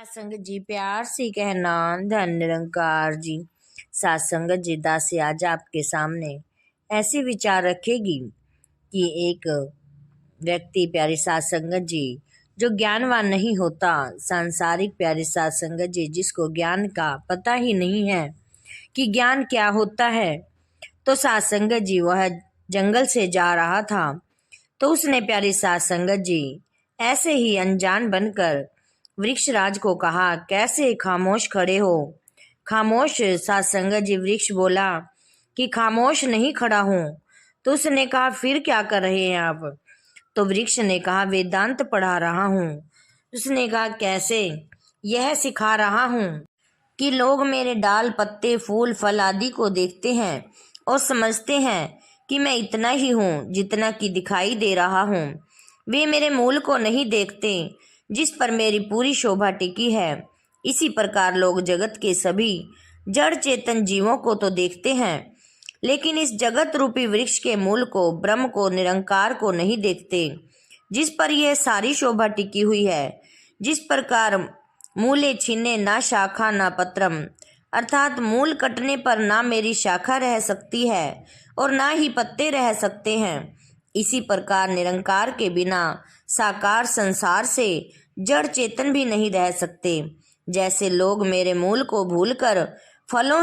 संगत जी प्यार से कहना धन निरंकार जी। सात संगत जी दासी आज आपके सामने ऐसे विचार रखेगी कि एक व्यक्ति प्यारी सात संगत जी जो ज्ञानवान नहीं होता, सांसारिक प्यारी सात संगत जी जिसको ज्ञान का पता ही नहीं है कि ज्ञान क्या होता है। तो सात संगत जी वह जंगल से जा रहा था तो उसने प्यारी सात संगत जी ऐसे ही अनजान बनकर वृक्षराज को कहा, कैसे खामोश खड़े हो? खामोश सात संगत जी वृक्ष बोला कि खामोश नहीं खड़ा हूं। तो उसने कहा, फिर क्या कर रहे हैं आप? तो वृक्ष ने कहा, वेदांत पढ़ा रहा हूं। उसने कहा, कैसे? यह सिखा रहा हूं कि लोग मेरे डाल पत्ते फूल फल आदि को देखते हैं और समझते हैं कि मैं इतना ही हूँ जितना कि दिखाई दे रहा हूँ। वे मेरे मूल को नहीं देखते जिस पर मेरी पूरी शोभा टिकी है। इसी प्रकार लोग जगत के सभी जड़ चेतन जीवों को तो देखते हैं, लेकिन इस जगत रूपी वृक्ष के मूल को, ब्रह्म को, निरंकार को नहीं देखते जिस पर यह सारी शोभा टिकी हुई है। जिस प्रकार मूले छीने ना शाखा ना पत्रम, अर्थात मूल कटने पर ना मेरी शाखा रह सकती है और ना ही पत्ते रह सकते हैं, इसी प्रकार निरंकार के बिना साकार संसार से जड़ चेतन भी नहीं रह सकते। जैसे लोग मेरे मूल को भूलकर फलों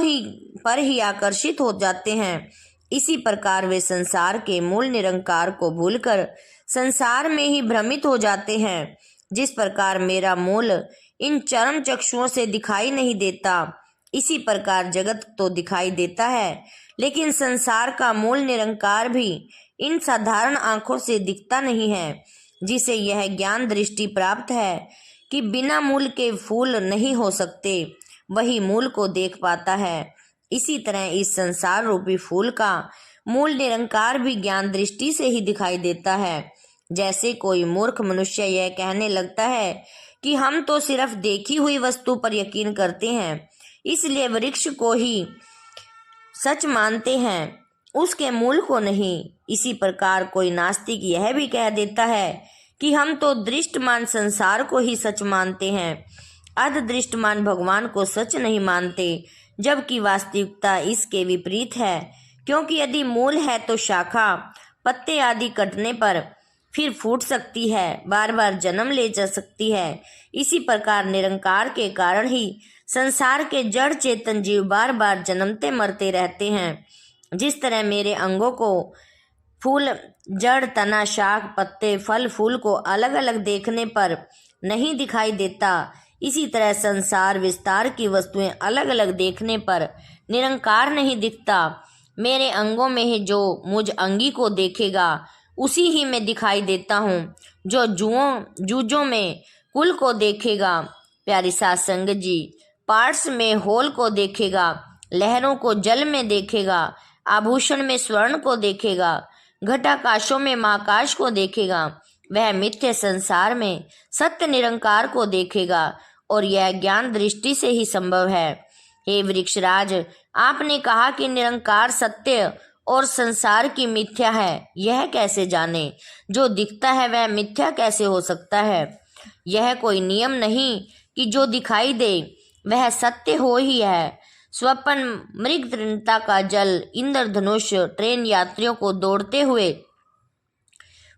पर ही आकर्षित हो जाते हैं, इसी प्रकार वे संसार के मूल निरंकार को भूलकर संसार में ही भ्रमित हो जाते हैं। जिस प्रकार मेरा मूल इन चरम चक्षुओं से दिखाई नहीं देता, इसी प्रकार जगत तो दिखाई देता है, लेकिन संसार का मूल निरंकार भी इन साधारण आंखों से दिखता नहीं है। जिसे यह ज्ञान दृष्टि प्राप्त है कि बिना मूल के फूल नहीं हो सकते, वही मूल को देख पाता है। इसी तरह इस संसार रूपी फूल का मूल निरंकार भी ज्ञान दृष्टि से ही दिखाई देता है। जैसे कोई मूर्ख मनुष्य यह कहने लगता है कि हम तो सिर्फ देखी हुई वस्तु पर यकीन करते हैं, इसलिए वृक्ष को ही सच मानते हैं, उसके मूल को नहीं। इसी प्रकार कोई नास्तिक यह भी कह देता है कि हम तो दृष्टमान संसार को ही सच मानते हैं, अदृष्टमान भगवान को सच नहीं मानते, जबकि वास्तविकता इसके विपरीत है। क्योंकि यदि मूल है तो शाखा पत्ते आदि कटने पर फिर फूट सकती है, बार बार जन्म ले जा सकती है। इसी प्रकार निरंकार के कारण ही संसार के जड़ चेतन जीव बार बार जन्मते मरते रहते हैं। जिस तरह मेरे अंगों को फूल, जड़, तना, शाख, पत्ते, फल, फूल को अलग अलग देखने पर नहीं दिखाई देता, इसी तरह संसार विस्तार की वस्तुएं अलग अलग देखने पर निरंकार नहीं दिखता। मेरे अंगों में ही जो मुझ अंगी को देखेगा उसी ही में दिखाई देता हूँ, जो जूझों में कुल को देखेगा प्यारी सात संगत जी, पार्ट्स में होल को देखेगा, लहरों को जल में देखेगा, आभूषण में स्वर्ण को देखेगा, घटाकाशों में महाकाश को देखेगा, वह मिथ्य संसार में सत्य निरंकार को देखेगा, और यह ज्ञान दृष्टि से ही संभव है। हे वृक्षराज, आपने कहा कि निरंकार सत्य और संसार की मिथ्या है, यह कैसे जाने? जो दिखता है वह मिथ्या कैसे हो सकता है? यह कोई नियम नहीं कि जो दिखाई दे वह सत्य हो ही है। स्वप्न, मृग तृणता का जल, इंद्रधनुष, ट्रेन, यात्रियों को दौड़ते हुए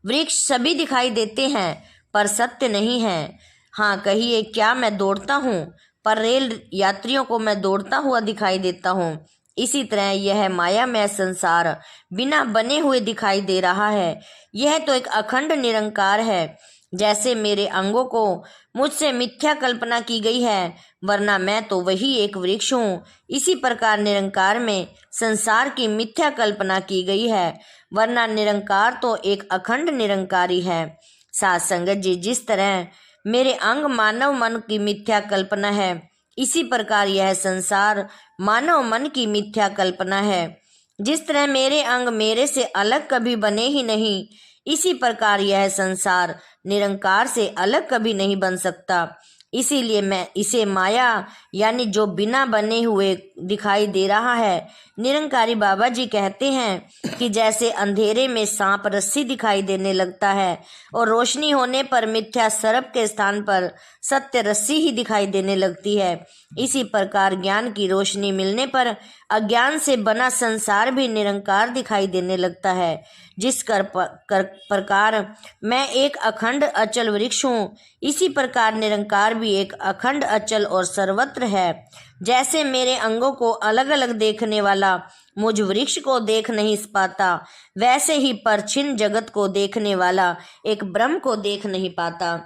वृक्ष सभी दिखाई देते हैं पर सत्य नहीं है। हाँ कहिए, क्या मैं दौड़ता हूँ पर रेल यात्रियों को मैं दौड़ता हुआ दिखाई देता हूँ? इसी तरह यह मायामय संसार बिना बने हुए दिखाई दे रहा है, यह तो एक अखंड निरंकार है। जैसे मेरे अंगों को मुझसे मिथ्या कल्पना की गई है, वरना मैं तो वही एक वृक्ष हूँ, इसी प्रकार निरंकार में संसार की मिथ्या कल्पना की गई है, वरना निरंकार तो एक अखंड निरंकारी है। सात संगत जी, जिस तरह मेरे अंग मानव मन की मिथ्या कल्पना है, इसी प्रकार यह संसार मानव मन की मिथ्या कल्पना है। जिस तरह मेरे अंग मेरे से अलग कभी बने ही नहीं, इसी प्रकार यह संसार निरंकार से अलग कभी नहीं बन सकता। इसीलिए मैं इसे माया यानी जो बिना बने हुए दिखाई दे रहा है। निरंकारी बाबा जी कहते हैं कि जैसे अंधेरे में सांप रस्सी दिखाई देने लगता है और रोशनी होने पर मिथ्या सर्प के स्थान पर सत्य रस्सी ही दिखाई देने लगती है, इसी प्रकार ज्ञान की रोशनी मिलने पर अज्ञान से बना संसार भी निरंकार दिखाई देने लगता है। जिस प्रकार मैं एक अखंड अचल वृक्ष हूँ, इसी प्रकार निरंकार भी एक अखंड अचल और सर्वत्र है। जैसे मेरे अंगों को अलग अलग देखने वाला मुझ वृक्ष को देख नहीं पाता, वैसे ही परछिन्न जगत को देखने वाला एक ब्रह्म को देख नहीं पाता।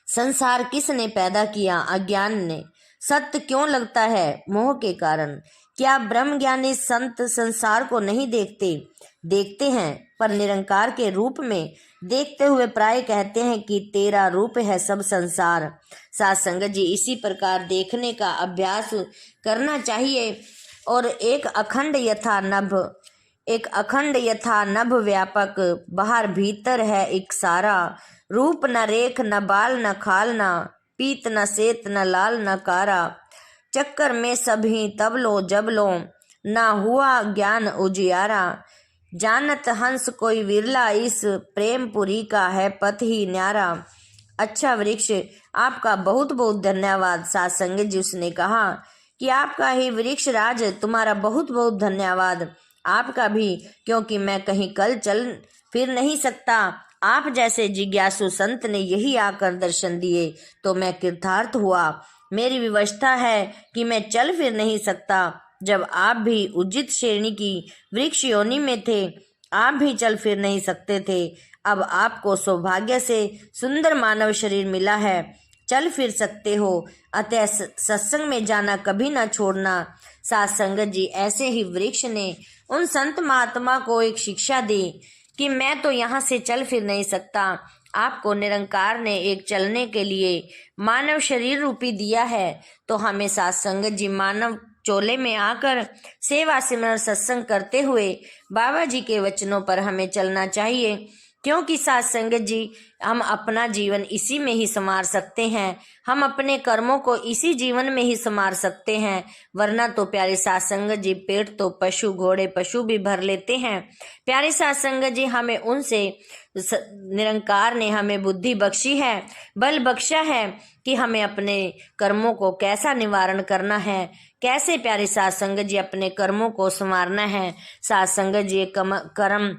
संसार किसने पैदा किया? अज्ञान ने। सत्य क्यों लगता है? मोह के कारण। क्या ब्रह्म ज्ञानी संत संसार को नहीं देखते? देखते हैं, पर निरंकार के रूप में देखते हुए प्राय कहते हैं कि तेरा रूप है सब संसार। साथ संगत जी, इसी प्रकार देखने का अभ्यास करना चाहिए और एक अखंड यथा नभ व्यापक बाहर भीतर है एक सारा, रूप न रेख न बाल न खाल न पीत न श्वेत न लाल न कारा, चक्कर में सभी तब लो जब लो ना हुआ ज्ञान उजियारा, जानत हंस कोई विरला इस प्रेमपुरी का है पथ ही न्यारा। अच्छा वृक्ष, आपका बहुत बहुत धन्यवाद। साथ संगत जी, उसने कहा कि आपका ही वृक्ष राज, तुम्हारा बहुत बहुत धन्यवाद। आपका भी, क्योंकि मैं कहीं कल चल फिर नहीं सकता। आप जैसे जिज्ञासु संत ने यही आकर दर्शन दिए तो मैं कृतार्थ हुआ। मेरी विवशता है कि मैं चल फिर नहीं सकता। जब आप भी उचित श्रेणी की वृक्ष योनि में थे, आप भी चल फिर नहीं सकते थे। अब आपको सौभाग्य से सुंदर मानव शरीर मिला है, चल फिर सकते हो। अतः सत्संग में जाना कभी ना छोड़ना। साथ संगत जी, ऐसे ही वृक्ष ने उन संत महात्मा को एक शिक्षा दी कि मैं तो यहाँ से चल फिर नहीं सकता। आपको निरंकार ने एक चलने के लिए मानव शरीर रूपी दिया है, तो हमें साथ संगत जी मानव चोले में आकर सेवा सिमरन सत्संग करते हुए बाबा जी के वचनों पर हमें चलना चाहिए, क्योंकि साथ संगत जी, हम अपना जीवन इसी में ही संवार सकते हैं। हम अपने कर्मों को इसी जीवन में ही संवार सकते हैं, वरना तो प्यारे साथ संगत जी, पेट तो पशु घोड़े पशु भी भर लेते हैं। प्यारे साथ संगत जी, हमें उनसे निरंकार ने हमें बुद्धि बख्शी है, बल बख्शा है कि हमें अपने कर्मों को कैसा निवारण करना है, कैसे प्यारे साथ संगत जी अपने कर्मों को संवारना है। साथ संगत जी, कर्म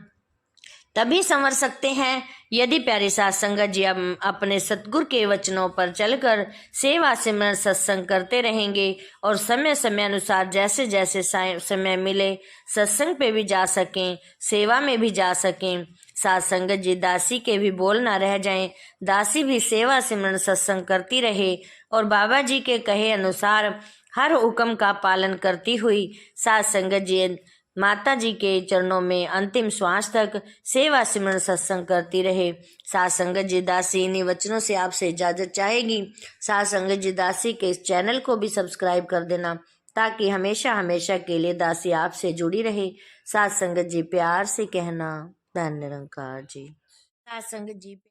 तभी संवर सकते हैं यदि प्यारे साथ संगत जी अपने सतगुरु के वचनों पर चलकर सेवा सिमरन सत्संग करते रहेंगे और समय समय अनुसार जैसे जैसे समय मिले सत्संग पे भी जा सकें, सेवा में भी जा सकें। साथ संगत जी, दासी के भी बोल ना रह जाएं, दासी भी सेवा सिमरन सत्संग करती रहे और बाबा जी के कहे अनुसार हर हुक्म का पालन करती हुई साथ संगत जी माता जी के चरणों में अंतिम श्वास तक सेवा सिमरन सत्संग करती रहे। साथ संगत जी, दासी इन्हीं वचनों से आपसे इजाजत चाहेगी। साथ संगत जी, दासी के इस चैनल को भी सब्सक्राइब कर देना, ताकि हमेशा हमेशा के लिए दासी आपसे जुड़ी रहे। साथ संगत जी, प्यार से कहना, धन्य निरंकार जी। साथ संगत जी।